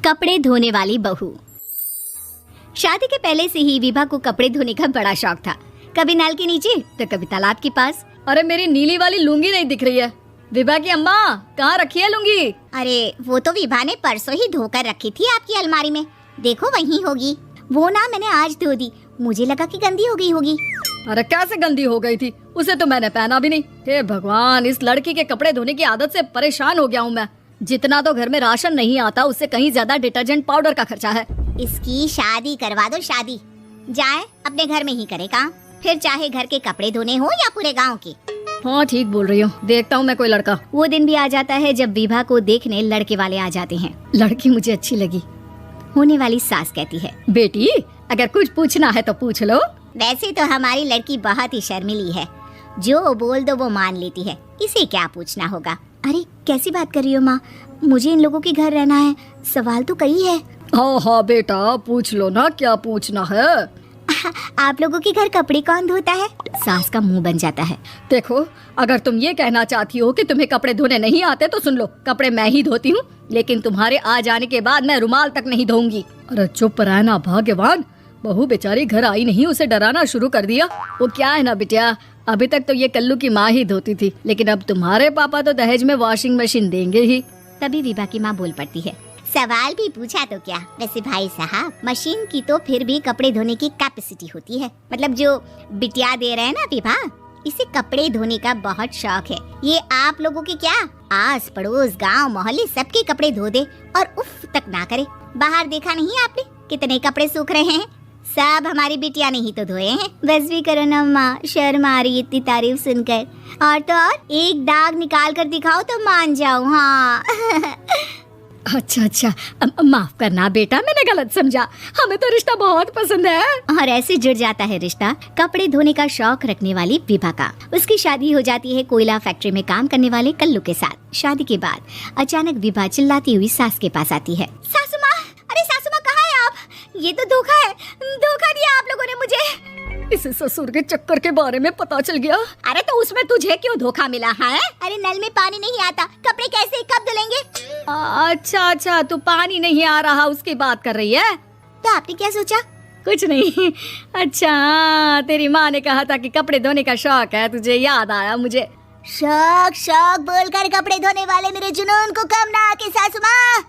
कपड़े धोने वाली बहू। शादी के पहले से ही विभा को कपड़े धोने का बड़ा शौक था। कभी नल के नीचे तो कभी तालाब के पास। अरे मेरी नीली वाली लुंगी नहीं दिख रही है। विभा की अम्मा कहाँ रखी है लुंगी? अरे वो तो विभा ने परसों ही धोकर रखी थी आपकी अलमारी में, देखो वहीं होगी। वो ना मैंने आज धो दी, मुझे लगा कि गंदी हो गई होगी। अरे कैसे गंदी हो गई थी, उसे तो मैंने पहना भी नहीं। हे भगवान, इस लड़की के कपड़े धोने की आदत से परेशान हो गया हूँ मैं। जितना तो घर में राशन नहीं आता उससे कहीं ज्यादा डिटर्जेंट पाउडर का खर्चा है। इसकी शादी करवा दो, शादी जाए अपने घर में ही करे काम, फिर चाहे घर के कपड़े धोने हो या पूरे गांव के। हाँ ठीक बोल रही हूँ, देखता हूँ मैं कोई लड़का। वो दिन भी आ जाता है जब विभा को देखने लड़के वाले आ जाते हैं। लड़की मुझे अच्छी लगी। होने वाली सास कहती है, बेटी अगर कुछ पूछना है तो पूछ लो। वैसे तो हमारी लड़की बहुत ही शर्मीली है, जो बोल दो वो मान लेती है, इसे क्या पूछना होगा। अरे कैसी बात कर रही हो माँ, मुझे इन लोगों के घर रहना है, सवाल तो कई है। हाँ हाँ बेटा पूछ लो ना, क्या पूछना है। आप लोगों के घर कपड़े कौन धोता है? सास का मुंह बन जाता है। देखो अगर तुम ये कहना चाहती हो कि तुम्हें कपड़े धोने नहीं आते तो सुन लो, कपड़े मैं ही धोती हूँ, लेकिन तुम्हारे आ जाने के बाद मैं रुमाल तक नहीं धोऊंगी। अरे चुप रहना भाग्यवान, बहू बेचारी घर आई नहीं, उसे डराना शुरू कर दिया। वो क्या है ना बिटिया, अभी तक तो ये कल्लू की माँ ही धोती थी, लेकिन अब तुम्हारे पापा तो दहेज में वॉशिंग मशीन देंगे ही। तभी विभा की माँ बोल पड़ती है, सवाल भी पूछा तो क्या, वैसे भाई साहब मशीन की तो फिर भी कपड़े धोने की कैपेसिटी होती है। मतलब जो बिटिया दे रहे हैं ना विभा, इसे कपड़े धोने का बहुत शौक है। ये आप लोगों के क्या आस पड़ोस गांव मोहल्ले सबके कपड़े धो दे और उफ तक ना करे। बाहर देखा नहीं आपने कितने कपड़े सूख रहे हैं, सब हमारी बिटिया ने ही तो धोए हैं। बस भी करो ना माँ, शर्म आ रही इतनी तारीफ सुनकर। और तो और एक दाग निकाल कर दिखाओ तो मान जाओ। हाँ अच्छा माफ करना बेटा, मैंने गलत समझा, हमें तो रिश्ता बहुत पसंद है। और ऐसे जुड़ जाता है रिश्ता कपड़े धोने का शौक रखने वाली विभा का। उसकी शादी हो जाती है कोयला फैक्ट्री में काम करने वाले कल्लू के साथ। शादी के बाद अचानक विभा चिल्लाती हुई सास के पास आती है, सासू माँ, अरे सासू माँ कहाँ है आप? ये तो धोखा है, धोखा दिया आप लोगों ने मुझे। इसे ससुर के चक्कर के बारे में पता चल गया। अरे तो उसमें तुझे क्यों धोखा मिला है? अरे नल में पानी नहीं आता, कपड़े कैसे कब धुलेंगे? अच्छा तू पानी नहीं आ रहा उसकी बात कर रही है? तो आपने क्या सोचा? कुछ नहीं। अच्छा तेरी माँ ने कहा था कि कपड़े धोने का शौक है तुझे, याद आया मुझे। शौक बोलकर कपड़े धोने वाले मेरे जुनून को कम ना आके सासू माँ,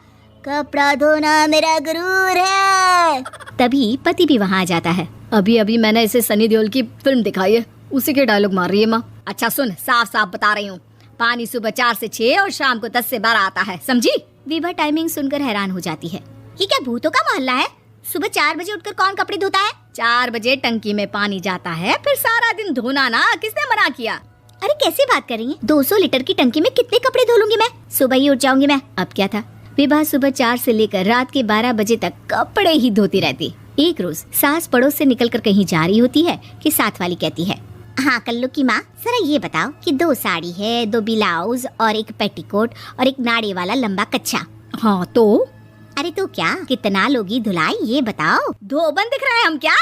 कपड़ा धोना मेरा गुरूर है। तभी पति भी वहाँ आ जाता है। अभी मैंने इसे सनी देओल की फिल्म दिखाई है, उसी के डायलॉग मार रही है माँ। अच्छा सुन, साफ बता रही हूँ, पानी सुबह 4 से 6 और शाम को 10 से 12 आता है, समझी? विभा टाइमिंग सुनकर हैरान हो जाती है। ये क्या भूतों का मोहल्ला है? सुबह 4 बजे उठकर कौन कपड़े धोता है? 4 बजे टंकी में पानी जाता है, फिर सारा दिन धोना ना, किसने मना किया? अरे कैसे बात कर रही है, 200 लीटर की टंकी में कितने कपड़े धो लूंगी मैं, सुबह ही उठ जाऊंगी मैं। अब क्या था, विभा सुबह 4 से लेकर रात के 12 बजे तक कपड़े ही धोती रहती। एक रोज सास पड़ोस से निकलकर कहीं जा रही होती है कि साथ वाली कहती है, हाँ कल्लू की माँ, जरा ये बताओ कि 2 साड़ी है, 2 ब्लाउज और एक पेटीकोट और एक नाड़े वाला लंबा कच्छा। हाँ तो? अरे तो क्या, कितना लोगी धुलाई ये बताओ। धोबन दिख रहे हैं हम क्या?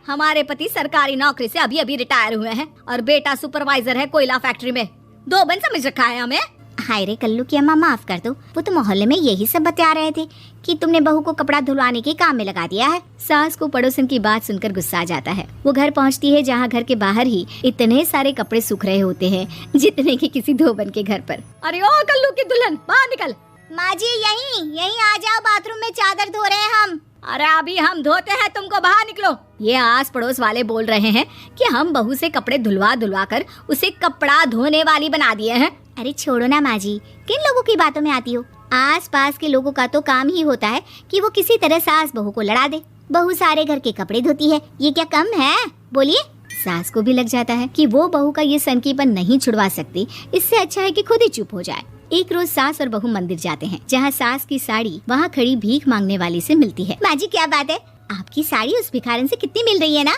हमारे पति सरकारी नौकरी से अभी रिटायर हुए हैं और बेटा सुपरवाइजर है कोयला फैक्ट्री में। धोबन समझ रखा है हमें? हाय रे कल्लू की अम्मा, माफ कर दो, वो तो मोहल्ले में यही सब बता रहे थे कि तुमने बहू को कपड़ा धुलवाने के काम में लगा दिया है। सास को पड़ोसन की बात सुनकर गुस्सा आ जाता है। वो घर पहुंचती है जहां घर के बाहर ही इतने सारे कपड़े सूख रहे होते हैं जितने कि किसी धोबन के घर पर। अरे ओ कल्लू की दुल्हन, बाहर निकल। माँ जी यहीं आ जाओ, बाथरूम में चादर धो रहे हैं हम। अरे अभी हम धोते हैं, तुमको बाहर निकलो। ये आस पड़ोस वाले बोल रहे हैं कि हम बहू से कपड़े धुलवा कर उसे कपड़ा धोने वाली बना दिए हैं। अरे छोड़ो ना माँ जी, किन लोगों की बातों में आती हो? आस पास के लोगों का तो काम ही होता है कि वो किसी तरह सास बहू को लड़ा दे। बहू सारे घर के कपड़े धोती है, ये क्या कम है? बोलिए। सास को भी लग जाता है कि वो बहू का ये सनकीपन नहीं छुड़वा सकती, इससे अच्छा है कि खुद ही चुप हो जाए। एक रोज सास और बहू मंदिर जाते हैं, जहाँ सास की साड़ी वहाँ खड़ी भीख मांगने वाली से मिलती है। माँ जी क्या बात है, आपकी साड़ी उस भिखारन से कितनी मिल रही है ना?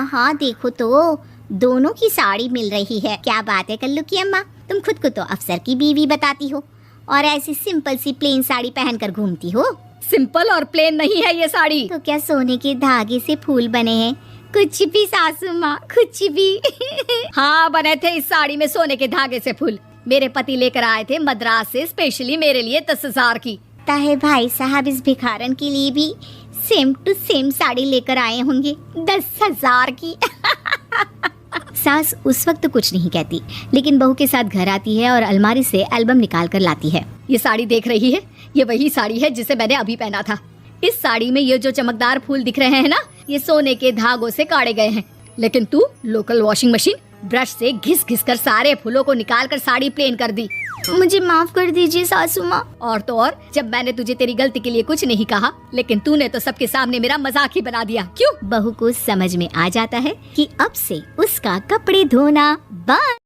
हाँ देखो तो दोनों की साड़ी मिल रही है। क्या बात है कल्लू की अम्मा, तुम खुद को तो अफसर की बीवी बताती हो और ऐसी सिंपल सी प्लेन साड़ी पहनकर घूमती हो। सिंपल और प्लेन नहीं है ये साड़ी। तो क्या सोने के धागे से फूल बने हैं? कुछ भी सासू माँ, कुछ भी। हाँ बने थे इस साड़ी में सोने के धागे से फूल। मेरे पति लेकर आए थे मद्रास से स्पेशली मेरे लिए 10,000 की। लगता है भाई साहब इस भिखारन के लिए भी सेम टू सेम साड़ी लेकर आए होंगे 10,000 की। सास उस वक्त कुछ नहीं कहती, लेकिन बहू के साथ घर आती है और अलमारी से एल्बम निकाल कर लाती है। ये साड़ी देख रही है, ये वही साड़ी है जिसे मैंने अभी पहना था। इस साड़ी में ये जो चमकदार फूल दिख रहे हैं ना, ये सोने के धागों से काढ़े गए हैं। लेकिन तू लोकल वॉशिंग मशीन ब्रश से घिस घिस कर सारे फूलों को निकाल कर साड़ी प्लेन कर दी। मुझे माफ कर दीजिए सासू माँ। और तो और, जब मैंने तुझे तेरी गलती के लिए कुछ नहीं कहा, लेकिन तूने तो सबके सामने मेरा मजाक ही बना दिया। क्यों? बहू को समझ में आ जाता है कि अब से उसका कपड़े धोना बंद।